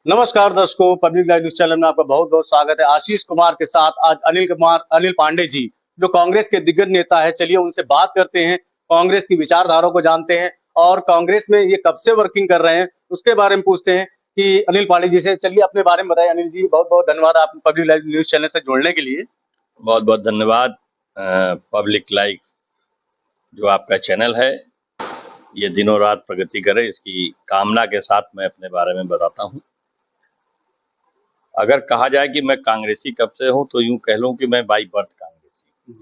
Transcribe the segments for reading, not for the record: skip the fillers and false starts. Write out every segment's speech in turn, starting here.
नमस्कार दर्शकों, public live news channel में आपका बहुत बहुत स्वागत है। आशीष कुमार के साथ आज अनिल पांडे जी, जो कांग्रेस के दिग्गज नेता है। चलिए उनसे बात करते हैं, कांग्रेस की विचारधारा को जानते हैं और कांग्रेस में ये कब से वर्किंग कर रहे हैं उसके बारे में पूछते हैं कि अनिल पांडे जी से। चलिए अपने बारे में बताइए अनिल जी। बहुत बहुत धन्यवाद आप पब्लिक लाइव न्यूज चैनल से जुड़ने के लिए। बहुत बहुत धन्यवाद। पब्लिक लाइव जो आपका चैनल है ये दिनों रात प्रगति करे, इसकी कामना के साथ मैं अपने बारे में बताता हूं। अगर कहा जाए कि मैं कांग्रेसी कब से हूं तो यूं कह लूं कि मैं बाई बर्थ कांग्रेसी।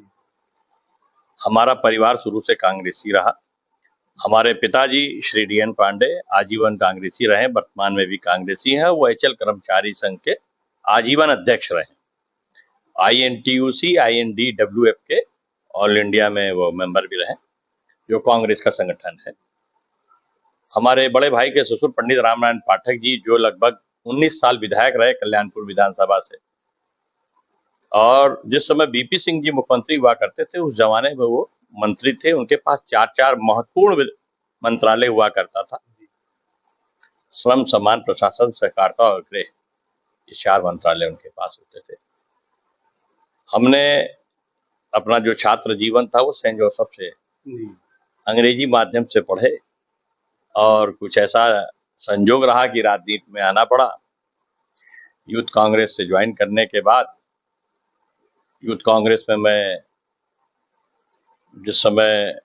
हमारा परिवार शुरू से कांग्रेसी रहा। हमारे पिताजी श्री डी.एन. पांडे आजीवन कांग्रेसी रहे, वर्तमान में भी कांग्रेसी हैं। वो एचएल कर्मचारी संघ के आजीवन अध्यक्ष रहे। INTUC INDWF के ऑल इंडिया में वो मेंबर भी रहे, जो कांग्रेस का संगठन है। हमारे बड़े भाई के ससुर पंडित रामनारायण पाठक जी, जो लगभग 19 साल विधायक रहे कल्याणपुर विधानसभा से, और जिस समय बीपी सिंह जी मुख्यमंत्री हुआ करते थे उस जमाने में वो मंत्री थे। उनके पास 4 महत्वपूर्ण मंत्रालय हुआ करता था। श्रम, सम्मान, प्रशासन, सहकारिता और गृह, ये 4 मंत्रालय उनके पास होते थे। हमने अपना जो छात्र जीवन था वो सेंट जोसेफ से अंग्रेजी माध्यम से पढ़े और कुछ ऐसा संजोग रहा कि राजनीति में आना पड़ा। यूथ कांग्रेस से ज्वाइन करने के बाद यूथ कांग्रेस में मैं जिस समय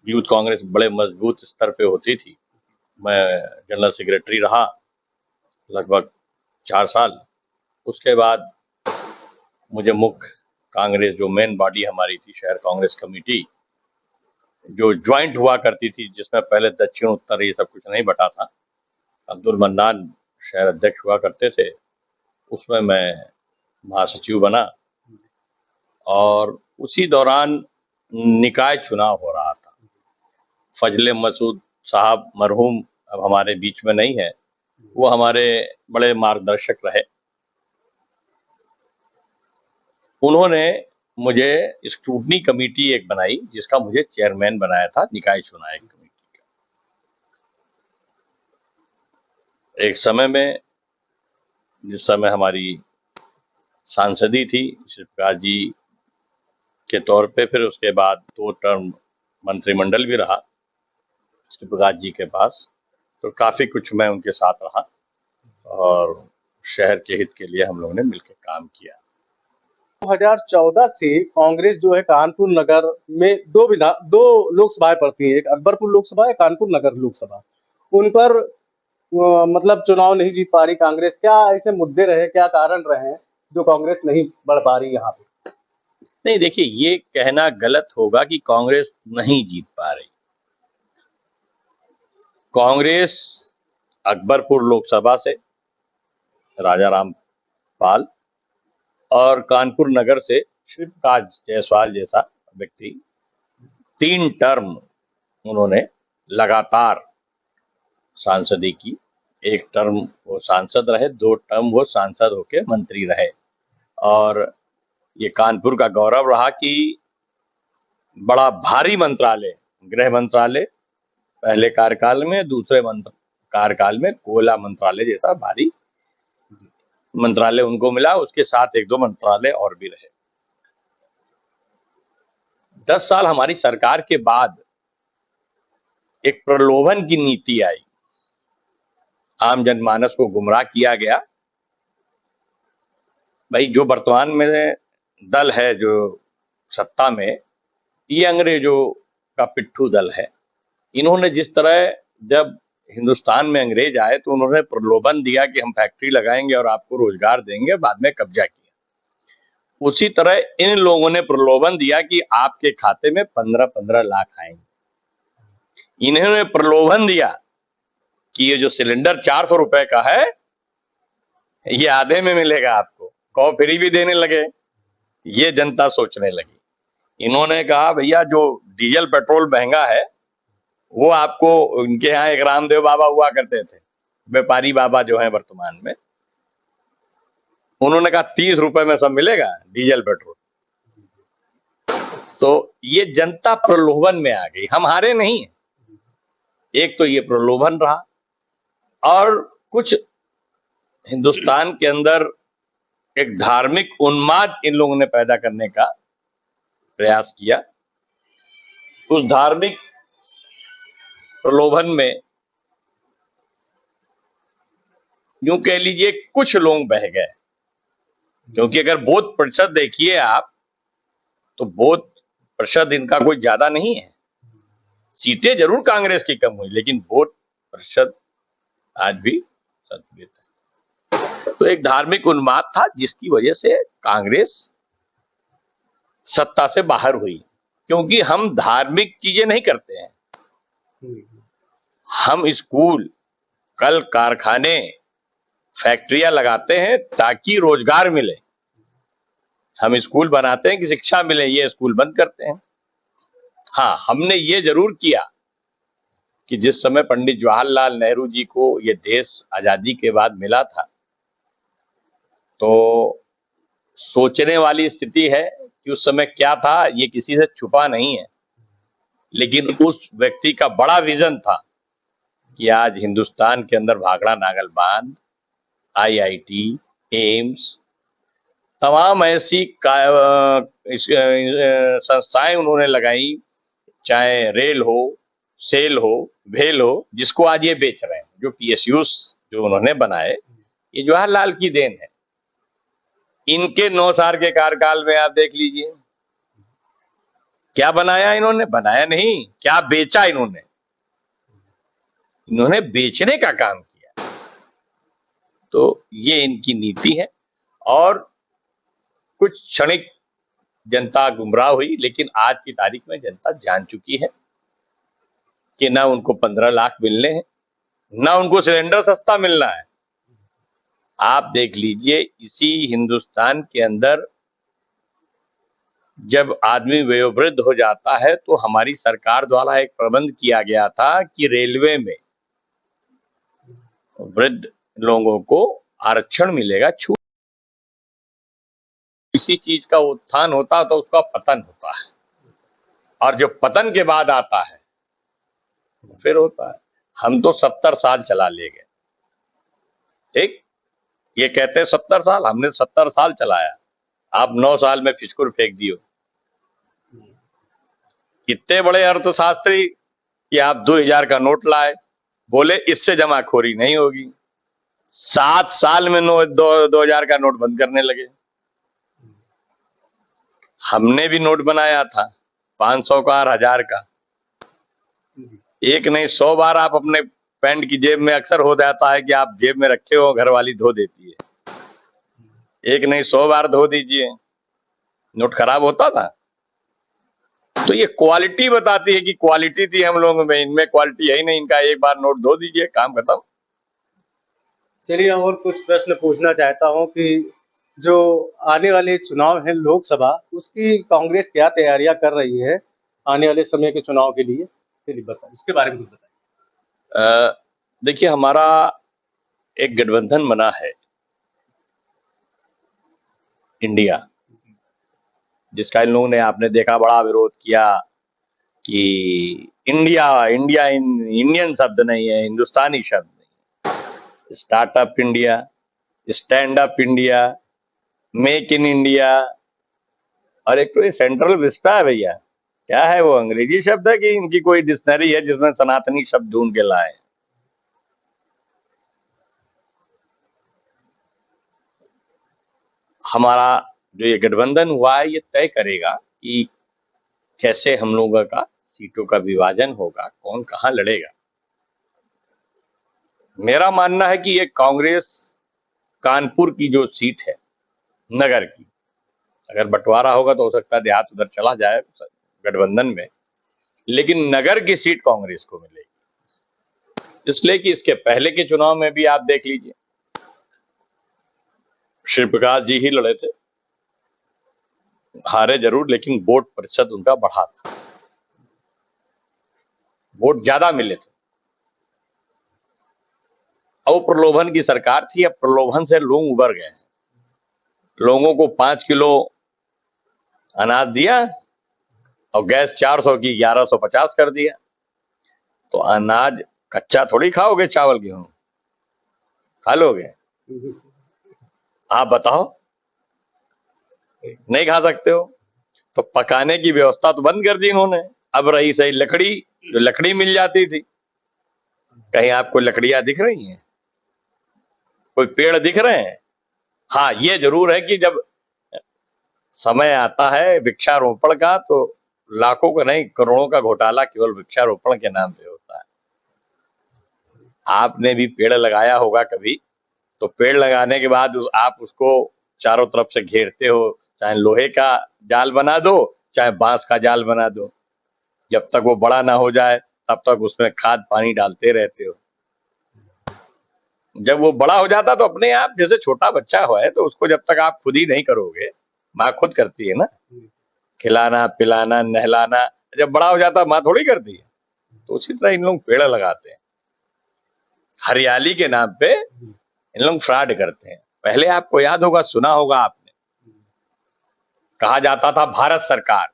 यूथ कांग्रेस बड़े मजबूत स्तर पे होती थी, मैं जनरल सेक्रेटरी रहा लगभग 4 साल। उसके बाद मुझे मुख्य कांग्रेस जो मेन बॉडी हमारी थी, शहर कांग्रेस कमेटी, जो ज्वाइंट हुआ करती थी, जिसमें पहले दक्षिण उत्तर ये सब कुछ नहीं बटा था, अब्दुल मन्नान शहर अध्यक्ष हुआ करते थे, उसमें मैं महासचिव बना। और उसी दौरान निकाय चुनाव हो रहा था। फजले मसूद साहब मरहूम अब हमारे बीच में नहीं है, वो हमारे बड़े मार्गदर्शक रहे। उन्होंने मुझे स्क्रूटनी कमेटी एक बनाई, जिसका मुझे चेयरमैन बनाया था, निकाय चुनाव कमेटी का। एक समय में जिस समय हमारी सांसदी थी शिवप्रकाश जी के तौर पे, फिर उसके बाद 2 टर्म मंत्रिमंडल भी रहा शिवप्रकाश जी के पास, तो काफी कुछ मैं उनके साथ रहा और शहर के हित के लिए हम लोगों ने मिलकर काम किया। 2014 से कांग्रेस जो है कानपुर नगर में दो लोकसभाएं पड़ती हैं, एक अकबरपुर लोकसभा, एक कानपुर नगर लोकसभा। उन पर मतलब चुनाव नहीं जीत पा रही कांग्रेस। क्या ऐसे मुद्दे रहे, क्या कारण रहे हैं जो कांग्रेस नहीं बढ़ पा रही यहाँ पे? नहीं, देखिए, ये कहना गलत होगा कि कांग्रेस नहीं जीत पा रही। कांग्रेस अकबरपुर लोकसभा से राजा राम पाल और कानपुर नगर से शिवप्रकाश जायसवाल जैसा व्यक्ति 3 टर्म उन्होंने लगातार सांसदी की। 1 टर्म वो सांसद रहे, 2 टर्म वो सांसद होके मंत्री रहे। और ये कानपुर का गौरव रहा कि बड़ा भारी मंत्रालय, गृह मंत्रालय पहले कार्यकाल में, दूसरे कार्यकाल में कोयला मंत्रालय जैसा भारी मंत्रालय उनको मिला। उसके साथ 1-2 मंत्रालय और भी रहे। 10 साल हमारी सरकार के बाद एक प्रलोभन की नीति आई, आम जनमानस को गुमराह किया गया। भाई, जो वर्तमान में दल है जो सत्ता में, ये अंग्रेजों का पिट्ठू दल है। इन्होंने जिस तरह जब हिंदुस्तान में अंग्रेज आए तो उन्होंने प्रलोभन दिया कि हम फैक्ट्री लगाएंगे और आपको रोजगार देंगे, बाद में कब्जा किया। उसी तरह इन लोगों ने प्रलोभन दिया कि आपके खाते में 15-15 लाख आएंगे। इन्होंने प्रलोभन दिया कि ये जो सिलेंडर 400 रुपए का है, ये आधे में मिलेगा आपको, कहो फ्री भी देने लगे। ये जनता सोचने लगी। इन्होंने कहा भैया जो डीजल पेट्रोल महंगा है वो आपको, उनके यहाँ एक रामदेव बाबा हुआ करते थे, व्यापारी बाबा जो है वर्तमान में, उन्होंने कहा 30 रुपए में सब मिलेगा डीजल पेट्रोल। तो ये जनता प्रलोभन में आ गई। हम हारे नहीं। एक तो ये प्रलोभन रहा, और कुछ हिंदुस्तान के अंदर एक धार्मिक उन्माद इन लोगों ने पैदा करने का प्रयास किया। उस धार्मिक प्रलोभन में यूं कह लीजिए कुछ लोग बह गए, क्योंकि अगर वोट प्रतिशत देखिए आप, तो वोट प्रतिशत इनका कोई ज्यादा नहीं है। सीटें जरूर कांग्रेस की कम हुई, लेकिन वोट प्रतिशत आज भी संतुलित है। तो एक धार्मिक उन्माद था जिसकी वजह से कांग्रेस सत्ता से बाहर हुई, क्योंकि हम धार्मिक चीजें नहीं करते हैं। हम स्कूल, कल कारखाने, फैक्ट्रियां लगाते हैं ताकि रोजगार मिले। हम स्कूल बनाते हैं कि शिक्षा मिले, ये स्कूल बंद करते हैं। हाँ, हमने ये जरूर किया कि जिस समय पंडित जवाहरलाल नेहरू जी को ये देश आजादी के बाद मिला था, तो सोचने वाली स्थिति है कि उस समय क्या था ये किसी से छुपा नहीं है, लेकिन उस व्यक्ति का बड़ा विजन था कि आज हिंदुस्तान के अंदर भाखड़ा नागल बांध, IIT, एम्स, तमाम ऐसी संस्थाएं उन्होंने लगाई, चाहे रेल हो, सेल हो, भेल हो, जिसको आज ये बेच रहे हैं। जो PSUs जो उन्होंने बनाए, ये जवाहरलाल की देन है। इनके 9 साल के कार्यकाल में आप देख लीजिए क्या बनाया इन्होंने। बनाया नहीं, क्या बेचा इन्होंने। इन्होंने बेचने का काम किया। तो ये इनकी नीति है, और कुछ क्षणिक जनता गुमराह हुई, लेकिन आज की तारीख में जनता जान चुकी है कि ना उनको 15 लाख मिलने हैं, ना उनको सिलेंडर सस्ता मिलना है। आप देख लीजिए, इसी हिंदुस्तान के अंदर जब आदमी वयोवृद्ध हो जाता है तो हमारी सरकार द्वारा एक प्रबंध किया गया था कि रेलवे में वृद्ध लोगों को आरक्षण मिलेगा, छूट। किसी चीज का उत्थान होता है तो उसका पतन होता है, और जो पतन के बाद आता है फिर होता है। हम तो 70 साल चला ले गए, ठीक। ये कहते हैं 70 साल, हमने 70 साल चलाया। आप 9 साल में फिसकुर फेंक दियो। कितने बड़े अर्थशास्त्री कि आप 2000 का नोट लाए, बोले इससे जमाखोरी नहीं होगी। 7 साल में 2000 का नोट बंद करने लगे। हमने भी नोट बनाया था 500 का और 1000 का। एक नहीं 100 बार आप अपने पैंट की जेब में, अक्सर हो जाता है कि आप जेब में रखे हो, घर वाली धो देती है। एक नहीं 100 बार धो दीजिए, नोट खराब होता था। तो ये क्वालिटी बताती है कि क्वालिटी थी हम लोगों में, इनमें क्वालिटी है ही नहीं। इनका एक बार नोट धो दीजिए, काम खत्म। चलिए, और कुछ प्रश्न पूछना चाहता हूं कि जो आने वाले चुनाव है लोकसभा, उसकी कांग्रेस क्या तैयारियां कर रही है आने वाले समय के चुनाव के लिए? चलिए बताइए, इसके बारे में कुछ बताइए। देखिए, हमारा एक गठबंधन बना है इंडिया, जिसका इन लोगों ने, आपने देखा, बड़ा विरोध किया कि इंडिया इंडिया इंडियन शब्द नहीं है, हिंदुस्तानी शब्द नहीं। Startup India, stand up India, make in India, और एक तो ये सेंट्रल विस्टा है भैया। क्या है वो, अंग्रेजी शब्द है कि इनकी कोई डिक्शनरी है जिसमें सनातनी शब्द ढूंढ के लाए? हमारा जो ये गठबंधन हुआ है, ये तय करेगा कि कैसे हम लोगों का सीटों का विभाजन होगा, कौन कहां लड़ेगा। मेरा मानना है कि ये कांग्रेस कानपुर की जो सीट है नगर की, अगर बंटवारा होगा तो हो सकता है देहात उधर चला जाए गठबंधन में, लेकिन नगर की सीट कांग्रेस को मिलेगी। इसलिए कि इसके पहले के चुनाव में भी आप देख लीजिए, श्री प्रकाश जी ही लड़े थे, हारे जरूर, लेकिन वोट प्रतिशत उनका बढ़ा था, वोट ज्यादा मिले थे। अब प्रलोभन की सरकार थी, अब प्रलोभन से लोग उबर गए हैं। लोगों को 5 किलो अनाज दिया और गैस 400 की 1150 कर दिया। तो अनाज कच्चा थोड़ी खाओगे, चावल गेहूं, खा लोगे? आप बताओ, नहीं खा सकते हो। तो पकाने की व्यवस्था तो बंद कर दी इन्होंने। अब रही सही लकड़ी, जो लकड़ी मिल जाती थी, कहीं आपको लकड़ियां दिख रही हैं? कोई पेड़ दिख रहे हैं? हाँ, ये जरूर है कि जब समय आता है वृक्षारोपण का, तो लाखों का नहीं, करोड़ों का घोटाला केवल वृक्षारोपण के नाम पे होता है। आपने भी पेड़ लगाया होगा कभी, तो पेड़ लगाने के बाद आप उसको चारों तरफ से घेरते हो, चाहे लोहे का जाल बना दो, चाहे बांस का जाल बना दो। जब तक वो बड़ा ना हो जाए तब तक उसमें खाद पानी डालते रहते हो। जब वो बड़ा हो जाता तो अपने आप, जैसे छोटा बच्चा हो है तो उसको जब तक आप खुद ही नहीं करोगे, माँ खुद करती है ना, खिलाना पिलाना नहलाना। जब बड़ा हो जाता माँ थोड़ी करती है। तो उसी तरह इन लोग पेड़ लगाते हैं, हरियाली के नाम पे इन लोग फ्रॉड करते हैं। पहले आपको याद होगा, सुना होगा आपने, कहा जाता था भारत सरकार,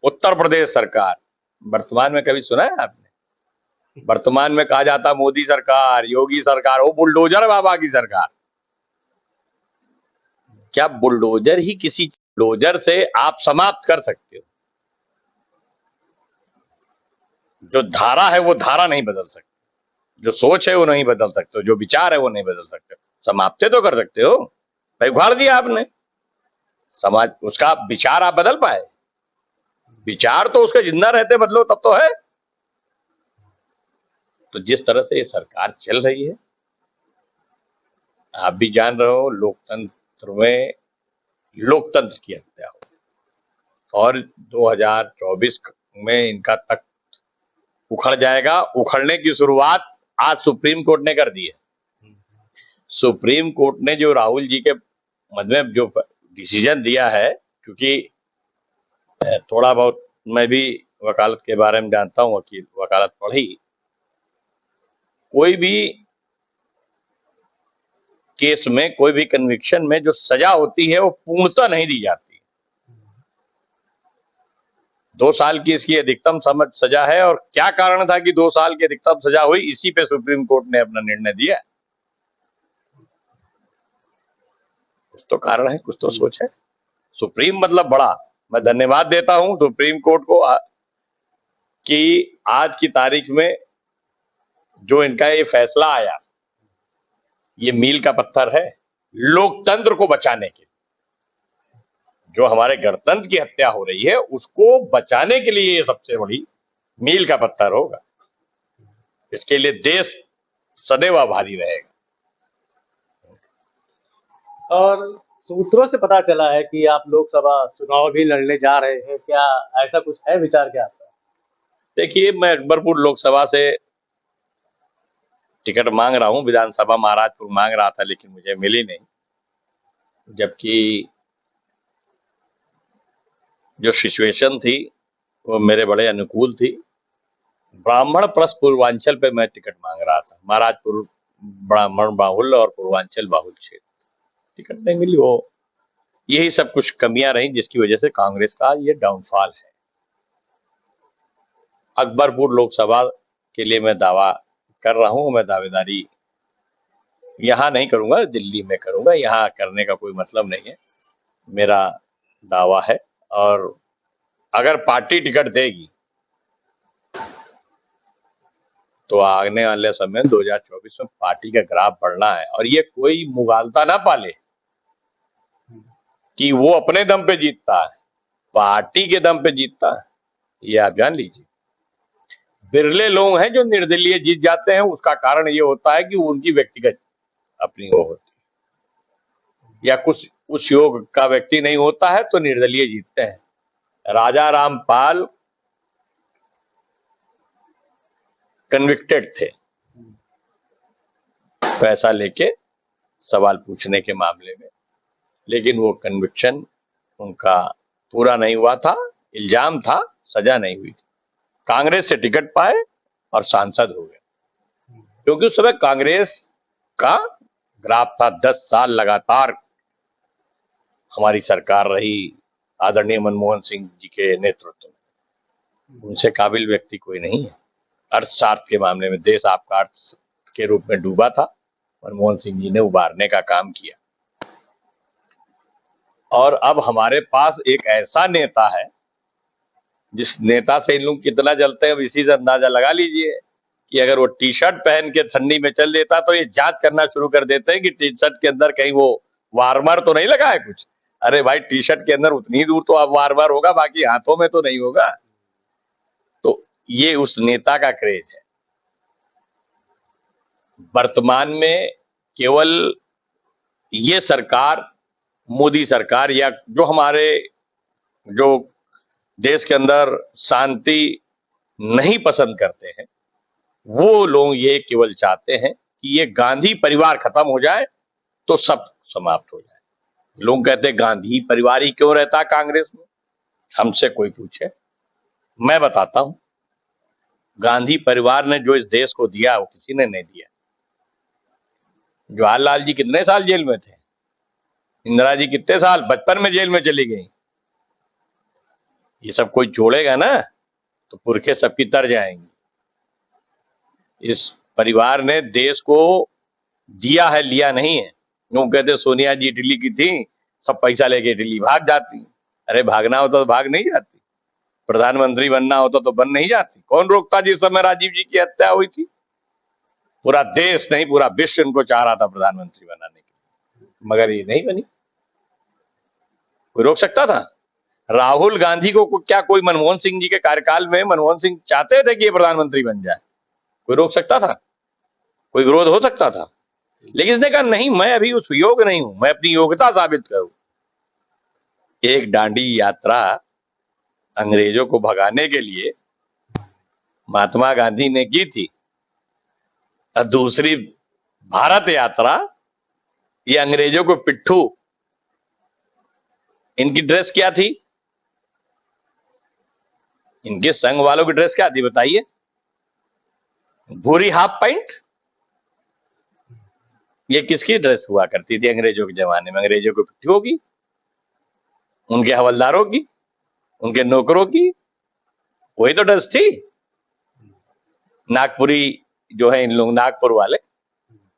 उत्तर प्रदेश सरकार। वर्तमान में कभी सुना है आपने? वर्तमान में कहा जाता मोदी सरकार, योगी सरकार, वो बुलडोजर बाबा की सरकार। क्या बुलडोजर ही किसी बुलडोजर से आप समाप्त कर सकते हो? जो धारा है वो धारा नहीं बदल सकते, जो सोच है वो नहीं बदल सकते, जो विचार है वो नहीं बदल सकते। समाप्त तो कर सकते हो, भाई उखाड़ दिया आपने समाज, उसका विचार आप बदल पाए? विचार तो उसके जिंदा रहते बदलो तब तो है। तो जिस तरह से ये सरकार चल रही है, आप भी जान रहे हो, लोकतंत्र में लोकतंत्र की हत्या हो, और 2024 में इनका तक उखड़ जाएगा। उखड़ने की शुरुआत आज सुप्रीम कोर्ट ने कर दी है। सुप्रीम कोर्ट ने जो राहुल जी के मद में जो डिसीजन दिया है, क्योंकि थोड़ा बहुत मैं भी वकालत के बारे में जानता हूँ, वकील वकालत पढ़ी, कोई भी केस में, कोई भी कन्विक्शन में जो सजा होती है वो पूर्णतः नहीं दी जाती। 2 साल की इसकी अधिकतम सजा है, और क्या कारण था कि 2 साल की अधिकतम सजा हुई, इसी पे सुप्रीम कोर्ट ने अपना निर्णय दिया। कुछ तो कारण है, कुछ तो सोच है। सुप्रीम मतलब बड़ा। मैं धन्यवाद देता हूं सुप्रीम कोर्ट को कि आज की तारीख में जो इनका ये फैसला आया, ये मील का पत्थर है लोकतंत्र को बचाने के लिए। जो हमारे गणतंत्र की हत्या हो रही है उसको बचाने के लिए ये सबसे बड़ी मील का पत्थर होगा। इसके लिए देश सदैव आभारी रहेगा। और सूत्रों से पता चला है कि आप लोकसभा चुनाव भी लड़ने जा रहे हैं, क्या ऐसा कुछ है विचार क्या आपका? देखिए, मैं अकबरपुर लोकसभा से टिकट मांग रहा हूँ, विधानसभा महाराजपुर मांग रहा था लेकिन मुझे मिली नहीं, जबकि जो सिचुएशन थी वो मेरे बड़े अनुकूल थी। ब्राह्मण प्लस पूर्वांचल पे मैं टिकट मांग रहा था, महाराजपुर ब्राह्मण बाहुल और पूर्वांचल बाहुल क्षेत्र, टिकट नहीं मिली। वो यही सब कुछ कमियां रही जिसकी वजह से कांग्रेस का ये डाउनफॉल है। अकबरपुर लोकसभा के लिए मैं दावा कर रहा हूं। मैं दावेदारी यहाँ नहीं करूंगा, दिल्ली में करूंगा, यहाँ करने का कोई मतलब नहीं है। मेरा दावा है, और अगर पार्टी टिकट देगी तो आने वाले समय 2024 में पार्टी का ग्राफ बढ़ना है, और ये कोई मुगालता ना पाले कि वो अपने दम पे जीतता है, पार्टी के दम पे जीतता है, ये आप जान लीजिए। बिरले लोग हैं जो निर्दलीय जीत जाते हैं, उसका कारण ये होता है कि उनकी व्यक्तिगत अपनी वो होती है, या कुछ उस योग का व्यक्ति नहीं होता है तो निर्दलीय जीतते हैं। राजा रामपाल कन्विक्टेड थे पैसा लेके सवाल पूछने के मामले में, लेकिन वो कन्विक्शन उनका पूरा नहीं हुआ था, इल्जाम था, सजा नहीं हुई थी। कांग्रेस से टिकट पाए और सांसद हो गए, क्योंकि उस समय कांग्रेस का ग्राफ था। 10 साल लगातार हमारी सरकार रही आदरणीय मनमोहन सिंह जी के नेतृत्व में, उनसे काबिल व्यक्ति कोई नहीं है। अर्थशास्त्र के मामले में देश आपका अर्थ के रूप में डूबा था, मनमोहन सिंह जी ने उबारने का काम किया। और अब हमारे पास एक ऐसा नेता है जिस नेता से इन लोग कितना जलते हैं, अब इसी से अंदाजा लगा लीजिए कि अगर वो टी शर्ट पहन के ठंडी में चल देता तो ये जांच करना शुरू कर देते हैं कि टी शर्ट के अंदर कहीं वो वार्मर तो नहीं लगा है कुछ। अरे भाई, टी शर्ट के अंदर उतनी दूर तो अब वार्मर होगा, बाकी हाथों में तो नहीं होगा। तो ये उस नेता का क्रेज है। वर्तमान में केवल ये सरकार, मोदी सरकार, या जो हमारे जो देश के अंदर शांति नहीं पसंद करते हैं, वो लोग ये केवल चाहते हैं कि ये गांधी परिवार खत्म हो जाए तो सब समाप्त हो जाए। लोग कहते हैं गांधी परिवार ही क्यों रहता कांग्रेस में? हमसे कोई पूछे, मैं बताता हूं। गांधी परिवार ने जो इस देश को दिया वो किसी ने नहीं दिया। जवाहरलाल जी कितने साल जेल में थे? इंदिरा जी कितने साल? 55 में जेल में चली गई। ये सब कोई जोड़ेगा ना तो पुरखे सबकी तर जाएंगी। इस परिवार ने देश को दिया है, लिया नहीं है। लोग कहते सोनिया जी इटली की थी, सब पैसा लेके इटली भाग जाती। अरे भागना होता तो भाग नहीं जाती, प्रधानमंत्री बनना होता तो बन नहीं जाती। कौन रोकता जिस समय राजीव जी की हत्या हुई थी? पूरा देश नहीं, पूरा विश्व इनको चाह रहा था प्रधानमंत्री बनाने के, मगर ये नहीं बनी। कोई रोक सकता था? राहुल गांधी को क्या कोई मनमोहन सिंह जी के कार्यकाल में मनमोहन सिंह चाहते थे कि ये प्रधानमंत्री बन जाए? कोई रोक सकता था? कोई विरोध हो सकता था? लेकिन इसने कहा नहीं, मैं अभी उस योग्य नहीं हूं, मैं अपनी योग्यता साबित करूं। एक दांडी यात्रा अंग्रेजों को भगाने के लिए महात्मा गांधी ने की थी, और दूसरी भारत यात्रा, ये अंग्रेजों को पिट्ठू। इनकी ड्रेस क्या थी? इनके संघ वालों की ड्रेस क्या थी बताइए? भूरी हाफ पैंट। ये किसकी ड्रेस हुआ करती थी अंग्रेजों के जमाने में? अंग्रेजों को पिट्ठुओं की, उनके हवलदारों की, उनके नौकरों की। वही तो ड्रेस थी। नागपुरी जो है, इन लोग नागपुर वाले,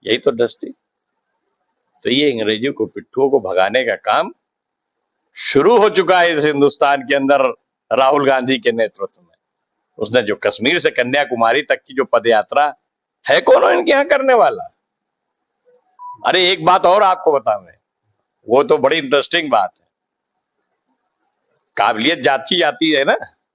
यही तो ड्रेस थी। तो ये अंग्रेजों को, पिट्ठुओं को भगाने का काम शुरू हो चुका है इस हिंदुस्तान के अंदर राहुल गांधी के नेतृत्व में। उसने जो कश्मीर से कन्याकुमारी तक की जो पदयात्रा है, कौन है इनके यहाँ करने वाला? अरे एक बात और आपको बताऊं मैं, वो तो बड़ी इंटरेस्टिंग बात है। काबिलियत जाती जाती है ना,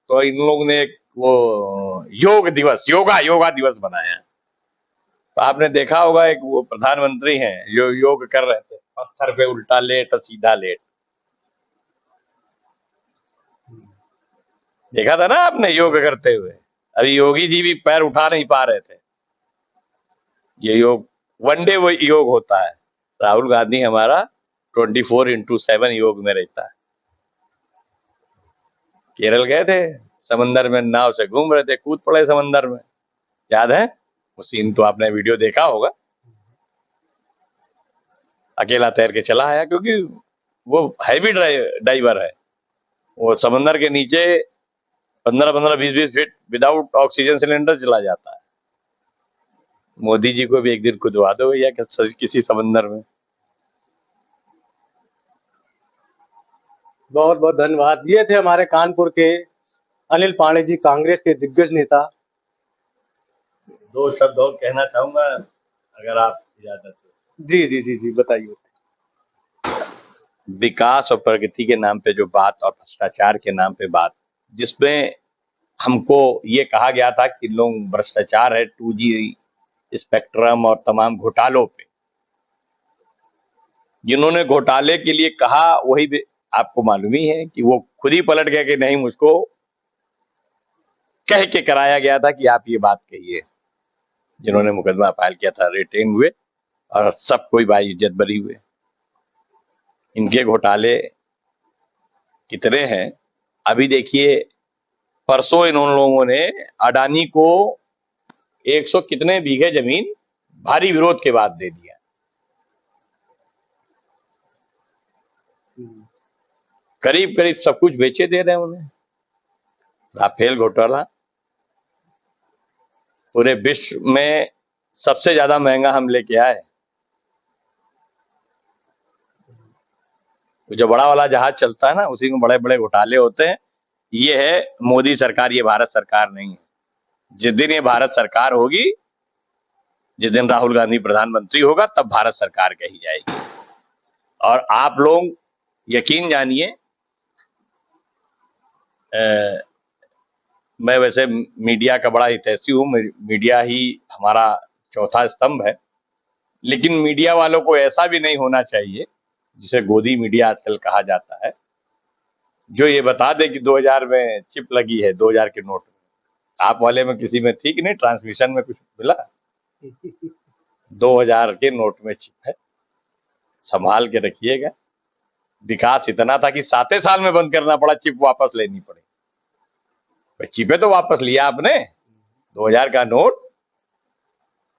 तो इन लोग ने एक वो योग दिवस, योगा दिवस बनाया। तो आपने देखा होगा, एक वो प्रधानमंत्री हैं जो योग कर रहे थे, पत्थर पे उल्टा लेट, सीधा लेट। देखा था ना आपने योग करते हुए? अभी योगी जी भी पैर उठा नहीं पा रहे थे। ये योग वनडे वो योग होता है। राहुल गांधी हमारा 24/7 योग में रहता है। केरल गए थे, समंदर में नाव से घूम रहे थे, कूद पड़े समंदर में, याद है? वो सीन तो आपने वीडियो देखा होगा। अकेला तैर के चला आया, क्योंकि वो हैवी डाइवर है। वो समंदर के नीचे 15-15, 20-20 फीट विदाउट ऑक्सीजन सिलेंडर चला जाता है। मोदी जी को भी एक दिन खुदवा दो या किसी समंदर में। बहुत बहुत धन्यवाद। ये थे हमारे कानपुर के अनिल पांडे जी, कांग्रेस के दिग्गज नेता। दो शब्द और कहना चाहूंगा, अगर आप इजाजत हो। जी जी जी जी, बताइए। विकास और प्रगति के नाम पे जो बात, और भ्रष्टाचार के नाम पे बात, जिसमें हमको ये कहा गया था कि लोग भ्रष्टाचार है 2G स्पेक्ट्रम और तमाम घोटालों पे, जिन्होंने घोटाले के लिए कहा वही आपको मालूम ही है कि वो खुद ही पलट गया कि नहीं, मुझको कह के कराया गया था कि आप ये बात कहिए। जिन्होंने मुकदमा फाइल किया था रिटेन हुए, और सब कोई बाइज्जत बरी हुए। इनके घोटाले कितने हैं अभी देखिए। परसों इन लोगों ने अडानी को 100 कितने बीघे जमीन भारी विरोध के बाद दे दिया। करीब करीब सब कुछ बेचे दे रहे हैं उन्हें। राफेल घोटाला पूरे विश्व में सबसे ज्यादा महंगा हम लेके आए। तो जो बड़ा वाला जहाज चलता है ना, उसी में बड़े बड़े घोटाले होते हैं। ये है मोदी सरकार, ये भारत सरकार नहीं है। जिस दिन ये भारत सरकार होगी, जिस दिन राहुल गांधी प्रधानमंत्री होगा, तब भारत सरकार कही जाएगी। और आप लोग यकीन जानिए, मैं वैसे मीडिया का बड़ा हितैषी हूँ, मीडिया ही हमारा चौथा स्तंभ है, लेकिन मीडिया वालों को ऐसा भी नहीं होना चाहिए, जिसे गोदी मीडिया आजकल कहा जाता है, जो ये बता दे कि 2000 में चिप लगी है, 2000 के नोट में। आप वाले में किसी में थी कि नहीं, ट्रांसमिशन में कुछ मिला? 2000 के नोट में चिप है, संभाल के रखिएगा। विकास इतना था कि 7 साल में बंद करना पड़ा, चिप वापस लेनी पड़ी। चिपे तो वापस लिया आपने, 2000 का नोट।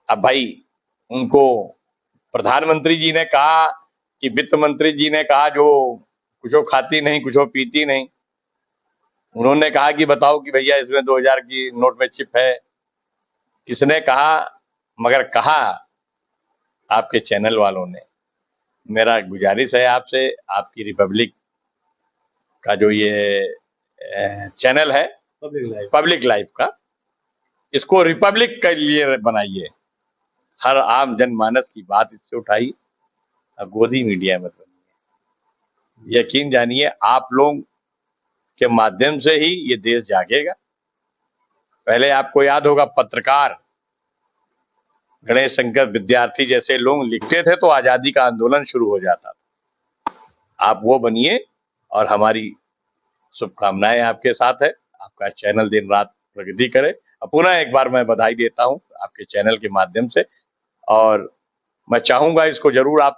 अब भाई उनको प्रधानमंत्री जी ने कहा कि वित्त मंत्री जी ने कहा जो कुछ खाती नहीं, कुछ पीती नहीं, उन्होंने कहा कि बताओ कि भैया इसमें 2000 की नोट में चिप है। किसने कहा? मगर कहा आपके चैनल वालों ने। मेरा गुजारिश है आपसे, आपकी रिपब्लिक का जो ये चैनल है, पब्लिक लाइफ का, इसको रिपब्लिक के लिए बनाइए। हर आम जनमानस की बात इससे उठाई, गोदी मीडिया मत बनिए। यकीन जानिए, आप लोग के माध्यम से ही ये देश जागेगा। पहले आपको याद होगा, पत्रकार गणेश शंकर विद्यार्थी जैसे लोग लिखते थे तो आजादी का आंदोलन शुरू हो जाता था। आप वो बनिए, और हमारी शुभकामनाएं आपके साथ है। आपका चैनल दिन रात प्रगति करे। पुनः एक बार मैं बधाई देता हूं आपके चैनल के माध्यम से, और मैं चाहूंगा इसको जरूर आप